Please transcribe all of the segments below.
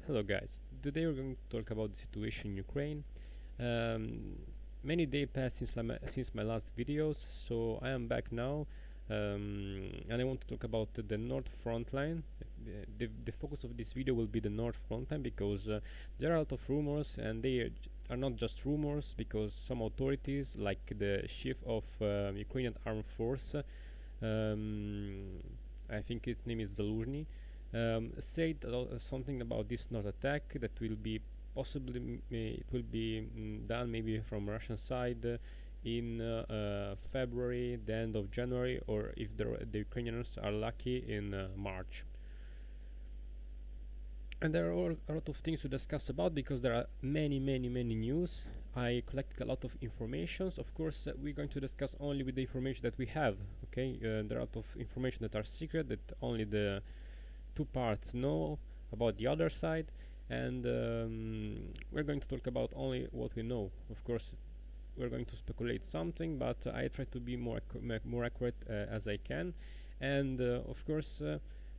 Hello guys, today we're going to talk about the situation in Ukraine. Um, Many days passed since my last videos, so I am back now, and I want to talk about the North Front Line. The focus of this video will be the North Front Line because there are a lot of rumors, and are not just rumors because some authorities, like the chief of Ukrainian Armed Force, um, I think his name is Zaluzhny, said something about this not attack that will be possibly it will be done maybe from Russian side in February, the end of January, or if the Ukrainians are lucky in March. And there are a lot of things to discuss about because there are many news. I collected a lot of informations. Of course, we're going to discuss only with the information that we have. Okay, there are a lot of information that are secret that only the two parts know about the other side, and we're going to talk about only what we know. Of course, we're going to speculate something, but I try to be more accurate as I can, and of course.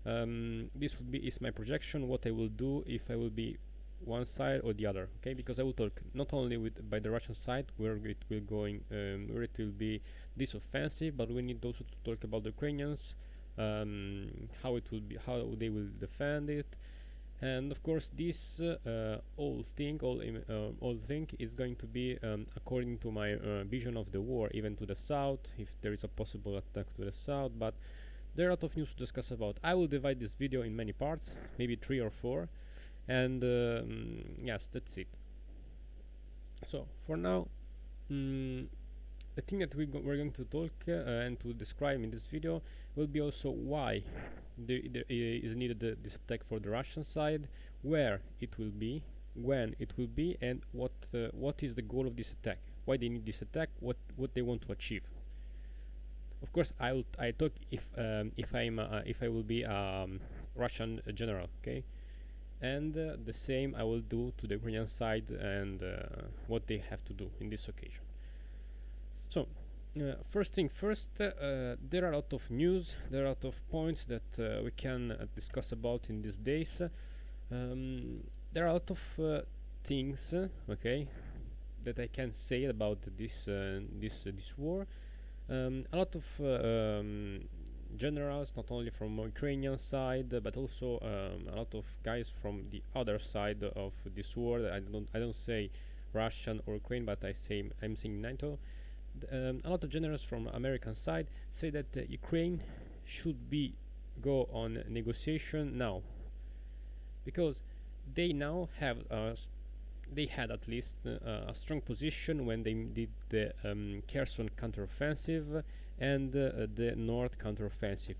This would be is my projection what I will do if I will be one side or the other, okay, because I will talk not only with by the Russian side where it will going where it will be this offensive, but we need also to talk about the Ukrainians, how it will be, how they will defend it, and of course this whole thing is going to be according to my vision of the war, even to the south if there is a possible attack to the south, but there are a lot of news to discuss about. I will divide this video in many parts, maybe 3 or 4, and yes, that's it. So for now, the thing that we're going to talk and to describe in this video will be also why there is needed this attack for the Russian side, where it will be, when it will be, and what is the goal of this attack, why they need this attack, what they want to achieve. Of course, I talk if I will be Russian general, okay, and the same I will do to the Ukrainian side and what they have to do in this occasion. So, first thing first, there are a lot of news, there are a lot of points that we can discuss about in these days. There are a lot of things, okay, that I can say about this war. A lot of generals, not only from Ukrainian side, but also a lot of guys from the other side of this war. I don't say Russian or Ukraine, but I'm saying NATO. A lot of generals from American side say that Ukraine should go on negotiation now, because they now have they had at least a strong position when they did the Kherson counteroffensive and the North counteroffensive.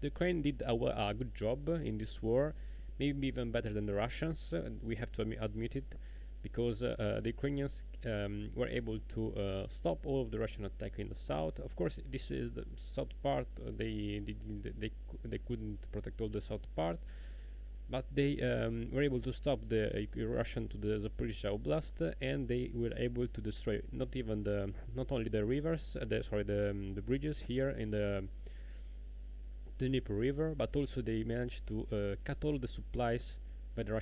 The Ukraine did a good job in this war, maybe even better than the Russians. We have to admit it, because the Ukrainians were able to stop all of the Russian attack in the south. Of course, this is the south part. They couldn't protect all the south part, but they were able to stop the Russian to the Zaporizhzhia Oblast, and they were able to destroy not only the rivers, the bridges here in the Dnieper River, but also they managed to cut all the supplies by the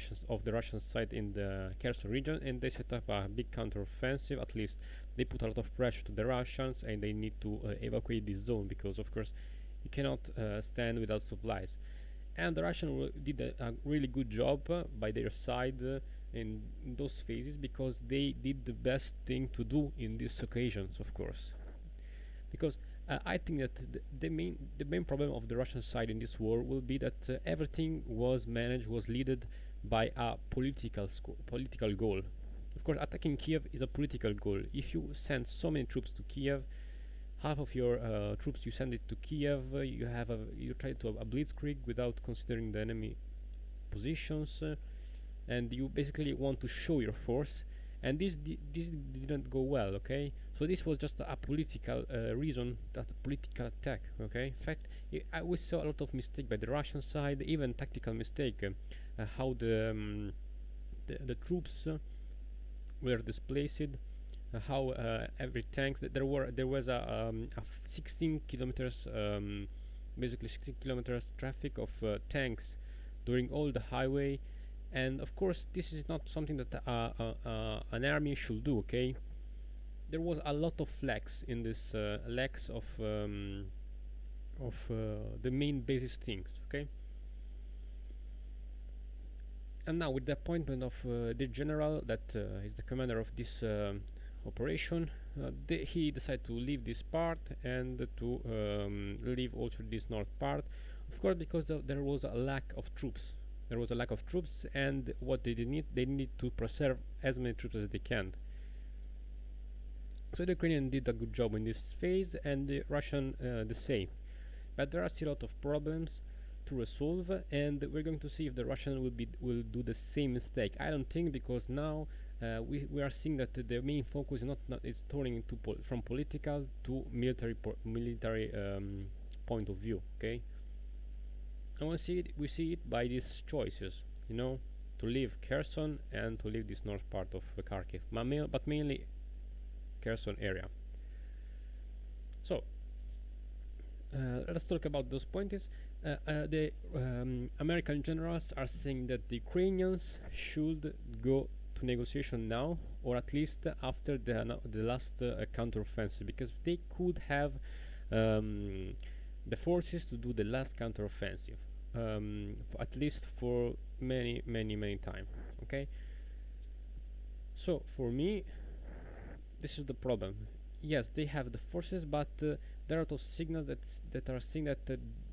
Russian side in the Kherson region, and they set up a big counteroffensive. At least they put a lot of pressure to the Russians, and they need to evacuate this zone, because of course you cannot stand without supplies. And the Russians did a really good job by their side in those phases, because they did the best thing to do in these occasions, of course. Because I think that the main problem of the Russian side in this war will be that everything was led by a political goal. Of course, attacking Kiev is a political goal. If you send so many troops to Kiev, half of your troops you send it to Kiev, you try to have a blitzkrieg without considering the enemy positions, and you basically want to show your force, and this didn't go well, okay. So this was just a political reason, that political attack, okay. In fact, we saw a lot of mistake by the Russian side, even tactical mistake, how the troops were displaced, how every tank there was a 16 kilometers, basically 16 kilometers traffic of tanks during all the highway, And of course, this is not something that an army should do. Okay, there was a lot of flags in this lacks of the main basis things. Okay, and now with the appointment of the general that is the commander of this operation, he decided to leave this part and to leave also this north part, of course, because there was a lack of troops. There was a lack of troops, and what they need to preserve as many troops as they can. So the Ukrainian did a good job in this phase, and the Russian the same. But there are still a lot of problems to resolve, and we're going to see if the Russian will do the same mistake. I don't think, because now we are seeing that the main focus is not is turning into from political to military point of view. Okay, and we see it by these choices, to leave Kherson and to leave this north part of Kharkiv, but mainly Kherson area. So let's talk about those points. The American generals are saying that the Ukrainians should go to negotiation now, or at least after the last counteroffensive, because they could have the forces to do the last counteroffensive, at least for many time. Okay, so for me, this is the problem. Yes, they have the forces, but there are those signals that are saying that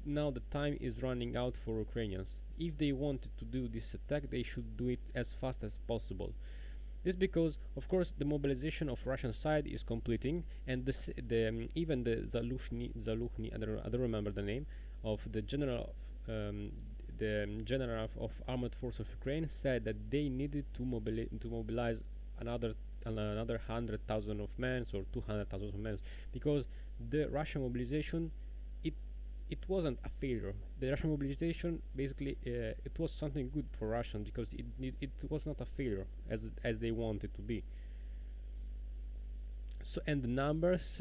now the time is running out for Ukrainians. If they wanted to do this attack, they should do it as fast as possible. This because, of course, the mobilization of Russian side is completing, and even the Zaluchny, I don't remember the name of the general of armored force of Ukraine, said that they needed to mobilize another 100,000 of men or 200,000 of men, because the Russian mobilization, it wasn't a failure. The Russian mobilization, basically, it was something good for Russian, because it was not a failure as they wanted to be. So, and the numbers,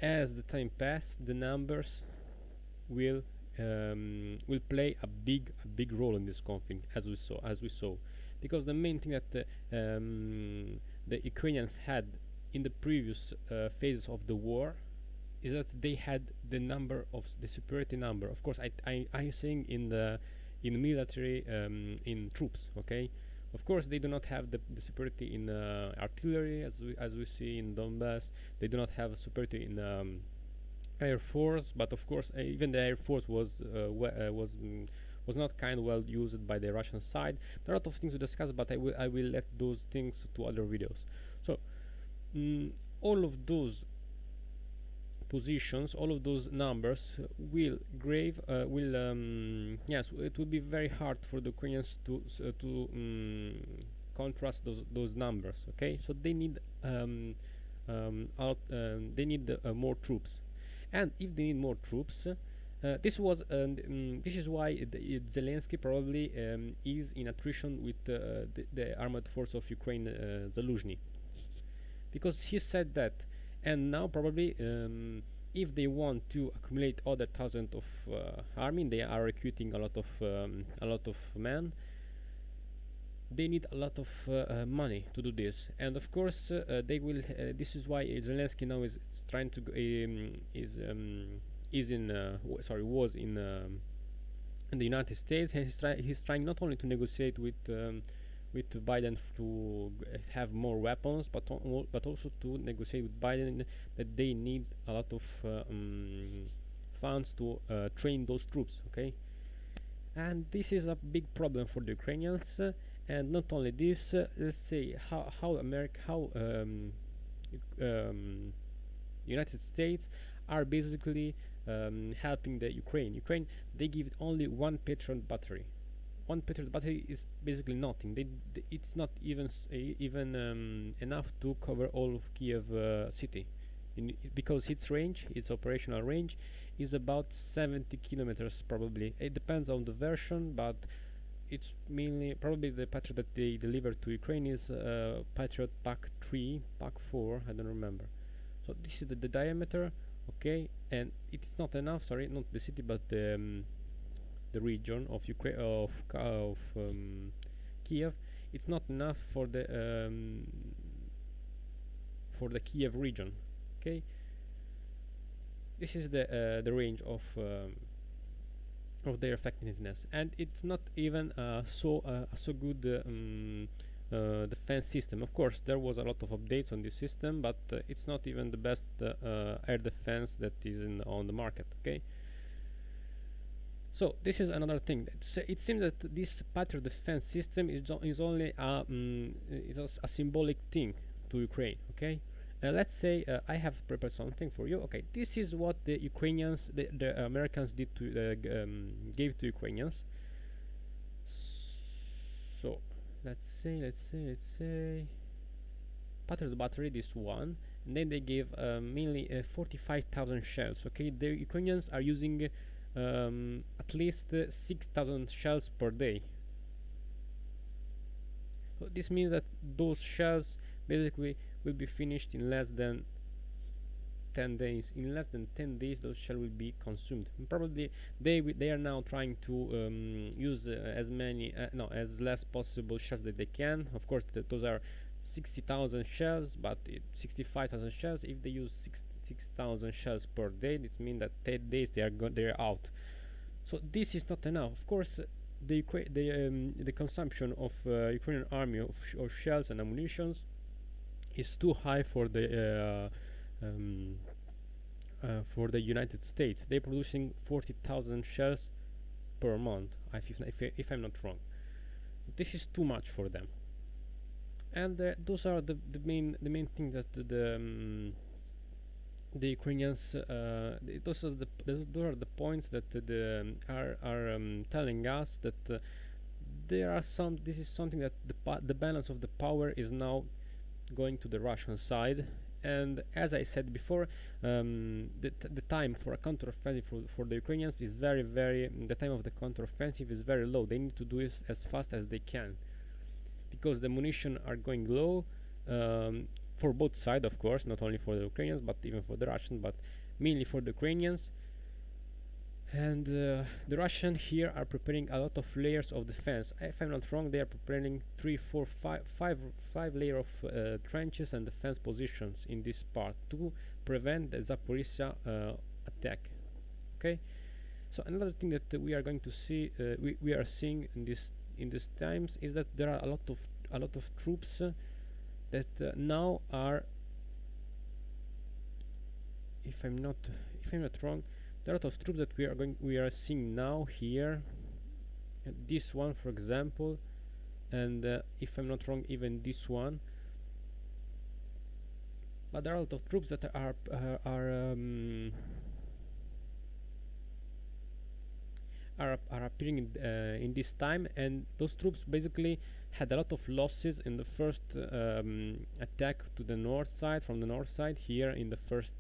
as the time passed, the numbers will play a big role in this conflict, as we saw, because the main thing that the Ukrainians had in the previous phases of the war is that they had the number of the superiority number. Of course, I'm saying in military, in troops. Okay, of course they do not have the superiority in artillery, as we see in Donbass. They do not have superiority in air force, but of course even the air force was not kind of well used by the Russian side. There are a lot of things to discuss, but I will let those things to other videos. So all of those positions, all of those numbers will yes, it will be very hard for the Ukrainians to contrast those numbers. Okay, so they need more troops, and if they need more troops, this is why Zelensky probably is in attrition with the armored force of Ukraine, Zaluzhny, because he said that. And now probably, if they want to accumulate other thousands of army, they are recruiting a lot of men. They need a lot of money to do this, and of course they will. This is why Zelensky now is trying to was in the United States, and he's trying not only to negotiate with Biden to have more weapons, but also to negotiate with Biden that they need a lot of funds to train those troops. Okay, and this is a big problem for the Ukrainians. And not only this, let's say how United States are basically helping the Ukraine. They give only one Patriot battery. One Patriot battery is basically nothing. It's not even enough to cover all of Kiev city, because its operational range is about 70 kilometers probably. It depends on the version, but it's mainly probably the Patriot that they deliver to Ukraine is Patriot Pack 3, Pack 4, I don't remember. So this is the diameter, okay, and it's not enough. Sorry, not the city, but the region of Ukraine of Kiev, it's not enough for the Kiev region. Okay, this is the range of their effectiveness, and it's not even so good defense system. Of course, there was a lot of updates on this system, but it's not even the best air defense that is on the market. Okay, so this is another thing. It seems that this Patriot defense system is only a symbolic thing to Ukraine. Okay, let's say I have prepared something for you. Okay, this is what the Ukrainians, the Americans did to gave to Ukrainians. So let's say Patriot battery, this one, and then they gave mainly 45,000 shells. Okay, the Ukrainians are using at least 6,000 shells per day. So this means that those shells basically will be finished in less than 10 days. In less than 10 days, those shells will be consumed. Probably they are now trying to use as less possible shells that they can. Of course, those are 60,000 shells, but 65,000 shells. If they use 6,000 shells per day, this means that 10 days they are out. So this is not enough. Of course, the consumption of Ukrainian army of shells and ammunitions is too high for the United States. They're producing 40,000 shells per month, if I'm not wrong. This is too much for them, and those are the main things that the Ukrainians. Those are the points that are telling us that there are some. This is something that the balance of the power is now going to the Russian side. And as I said before, the time for a counteroffensive for the Ukrainians is very, the time of the counteroffensive is very low. They need to do this as fast as they can, because the munition are going low, for both sides, of course, not only for the Ukrainians, but even for the Russians, but mainly for the Ukrainians. And the Russians here are preparing a lot of layers of defense. If I'm not wrong, they are preparing 5 layers of trenches and defense positions in this part to prevent the Zaporizhia attack. Okay, so another thing that we are going to see, we are seeing in these times, is that there are a lot of troops that now are, if I'm not wrong, there are a lot of troops that we are seeing now here. This one, for example, and if I'm not wrong, even this one. But there are a lot of troops that are appearing in this time, and those troops basically had a lot of losses in the first attack to the north side, from the north side here in the first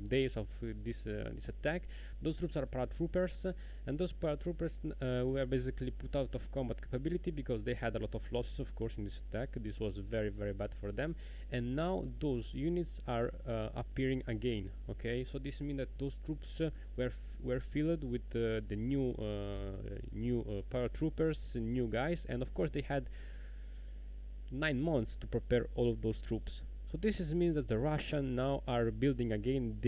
days of this attack. Those troops are paratroopers, and those paratroopers were basically put out of combat capability because they had a lot of losses, of course, in this attack. This was very, very bad for them, and now those units are appearing again. Okay, so this means that those troops were filled with the new paratroopers, new guys, and of course they had 9 months to prepare all of those troops. So this means that the Russians now are building again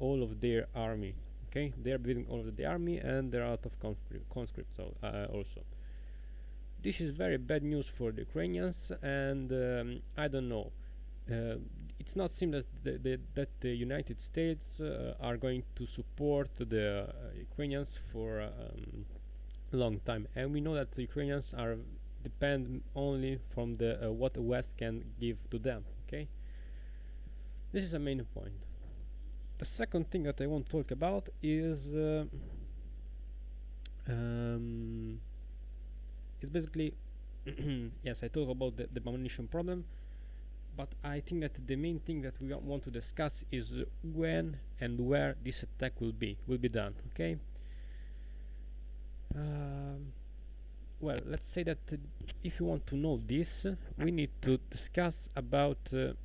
all of their army. Okay, they are building all of the army, and there are a lot of conscripts also. This is very bad news for the Ukrainians, and I don't know. It's not seem that the United States are going to support the Ukrainians for a long time, and we know that the Ukrainians are depend only from the what the West can give to them. Okay, this is a main point. The second thing that I want to talk about is basically yes, I talk about the ammunition problem, but I think that the main thing that we want to discuss is when and where this attack will be done. Okay. Well, let's say that if you want to know this, we need to discuss about the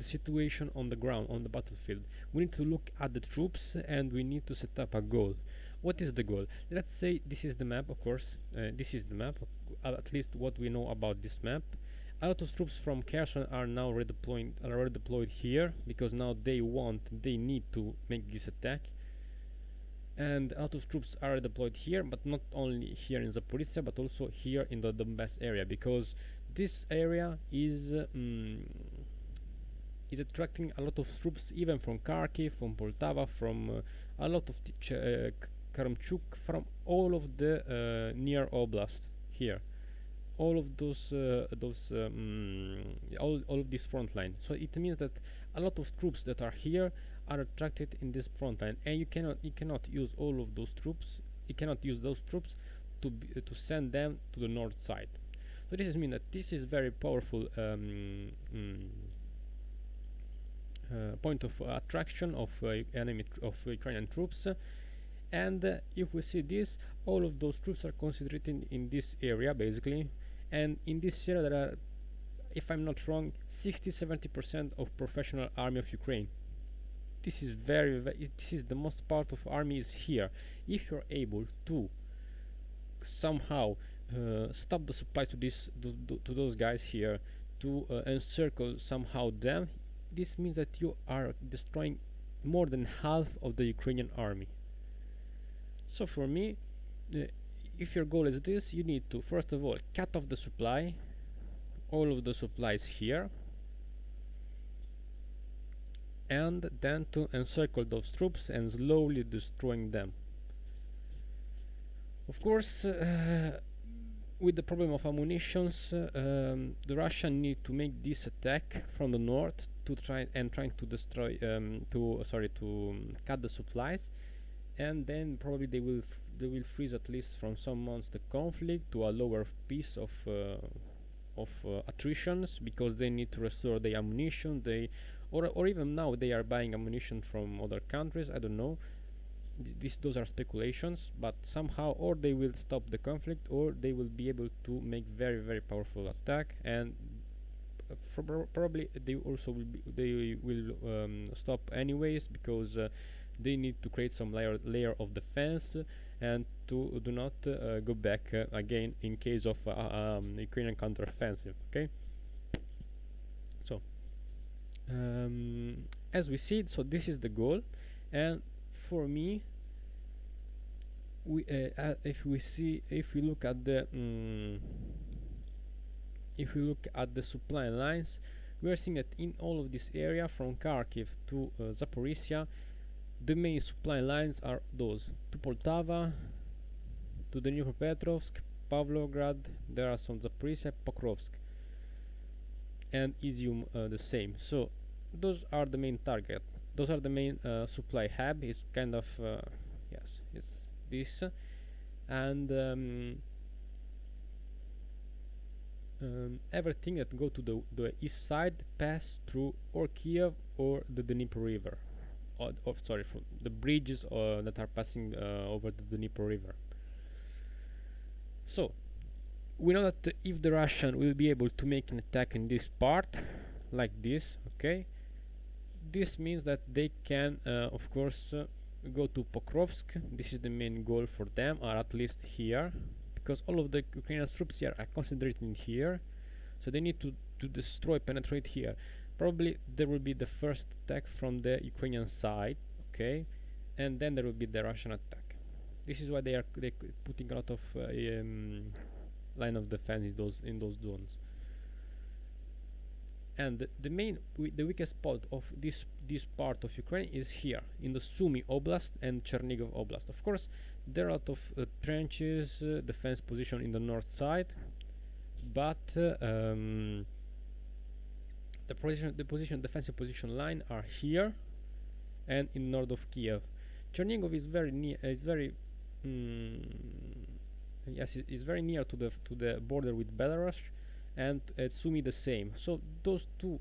situation on the ground, on the battlefield. We need to look at the troops, and we need to set up a goal. What is the goal? Let's say this is the map, of course. This is the map. at least what we know about this map. A lot of troops from Kherson are now redeployed here because now they need to make this attack. And a lot of troops are deployed here, but not only here in Zaporizhia, but also here in the Donbass area, because this area is attracting a lot of troops, even from Kharkiv, from Poltava, from a lot of Karamchuk, from all of the near oblast here, all of all of this front line. So it means that a lot of troops that are here are attracted in this front line, and you cannot use all of those troops. You cannot use those troops to send them to the north side. So this means that this is very powerful point of attraction of Ukrainian troops. And if we see this, all of those troops are concentrated in this area basically, and in this area there are, if I'm not wrong, 60-70% of professional army of Ukraine. This is this is the most part of army is here. If you're able to somehow stop the supply to to those guys here, to encircle somehow them, this means that you are destroying more than half of the Ukrainian army. So for me, if your goal is this, you need to first of all cut off the supply, all of the supplies here, and then to encircle those troops and slowly destroying them. Of course, with the problem of ammunitions, the Russians need to make this attack from the north to trying to destroy to cut the supplies, and then probably they will freeze at least from some months the conflict to a lower piece of attritions, because they need to restore the ammunition. Or even now they are buying ammunition from other countries. I don't know. Those are speculations, but somehow or they will stop the conflict, or they will be able to make very, very powerful attack, and probably they also will stop anyways, because they need to create some layer of defense and to do not go back again in case of Ukrainian counteroffensive. Okay. So as we see, so this is the goal, and for me, if we look at the supply lines, we are seeing that in all of this area from Kharkiv to Zaporizhia, the main supply lines are those to Poltava, to the Dnipropetrovsk, Pavlograd. There are some Zaporizhia, Pokrovsk, and Izium the same. So those are the main target. Those are the main supply hub. It's kind of yes, it's this, and everything that go to the east side pass through or Kiev or the Dnieper River, or sorry, from the bridges that are passing over the Dnieper River. So we know that if the Russian will be able to make an attack in this part like this, okay, this means that they can of course go to Pokrovsk. This is the main goal for them, or at least here, because all of the Ukrainian troops here are concentrating here, so they need to penetrate here. Probably there will be the first attack from the Ukrainian side, okay, and then there will be the Russian attack. This is why they putting a lot of line of defense in those zones. And the weakest spot of this part of Ukraine is here in the Sumy Oblast and Chernigov Oblast. Of course, there are a lot of trenches, defense position in the north side, but the defensive position line are here and in north of Kiev. Chernigov is very near. Is very yes, it's very near to the border with Belarus, and Sumy the same. So those two,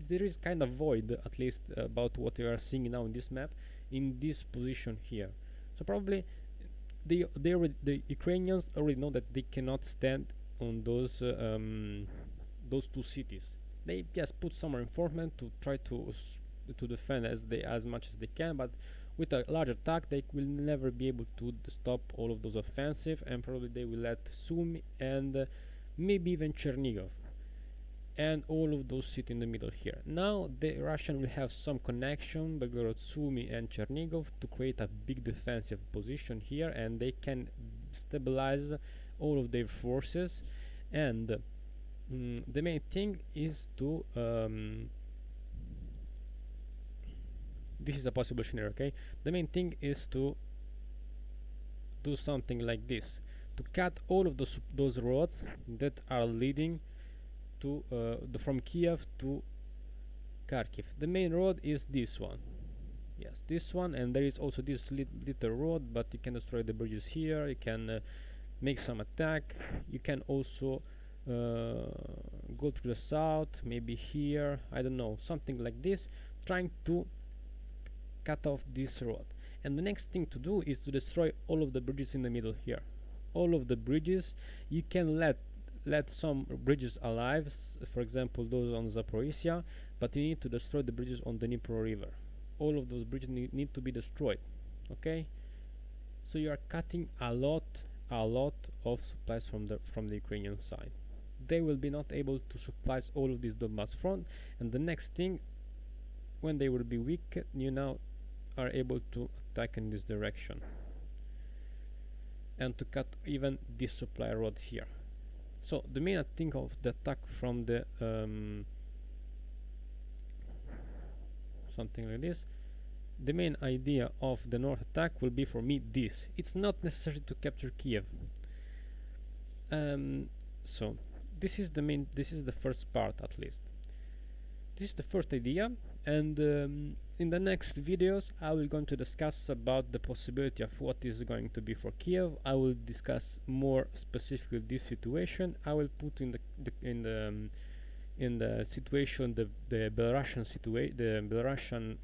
there is kind of void, at least about what we are seeing now in this map, in this position here. So probably the Ukrainians already know that they cannot stand on those two cities. They just put some reinforcement to try to defend as much as they can, but with a large attack they will never be able to stop all of those offensive, and probably they will let Sumy and maybe even Chernigov and all of those sit in the middle here. Now the Russian will have some connection Belgorod, Sumy and Chernigov to create a big defensive position here, and they can stabilize all of their forces. And the main thing is to this is a possible scenario, okay? The main thing is to do something like this, to cut all of those roads that are leading to from Kiev to Kharkiv. The main road is this one, yes, this one, and there is also this little road, but you can destroy the bridges here, you can make some attack, you can also go to the south, maybe here, I don't know, something like this, trying to cut off this road. And the next thing to do is to destroy all of the bridges in the middle here. All of the bridges, you can let some bridges alive, for example those on Zaporizhia, but you need to destroy the bridges on the Dnipro river. All of those bridges need to be destroyed, okay? So you are cutting a lot of supplies from the Ukrainian side. They will be not able to supply all of this Donbass front, and the next thing, when they will be weak, you now are able to attack in this direction and to cut even this supply road here. So the main thing of the attack from the something like this, the main idea of the north attack will be for me this. It's not necessary to capture Kiev. So this is the first part, at least. This is the first idea, and in the next videos I will going to discuss about the possibility of what is going to be for Kiev. I will discuss more specifically this situation. I will put in the situation the Belarusian situation,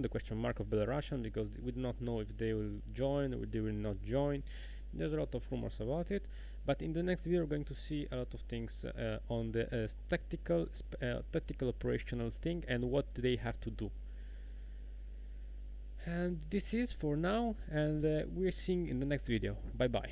the question mark of Belarusian, because we do not know if they will join or they will not join. There's a lot of rumors about it, but in the next video we're going to see a lot of things on the tactical operational thing and what they have to do. And this is for now, and we're seeing in the next video. Bye bye.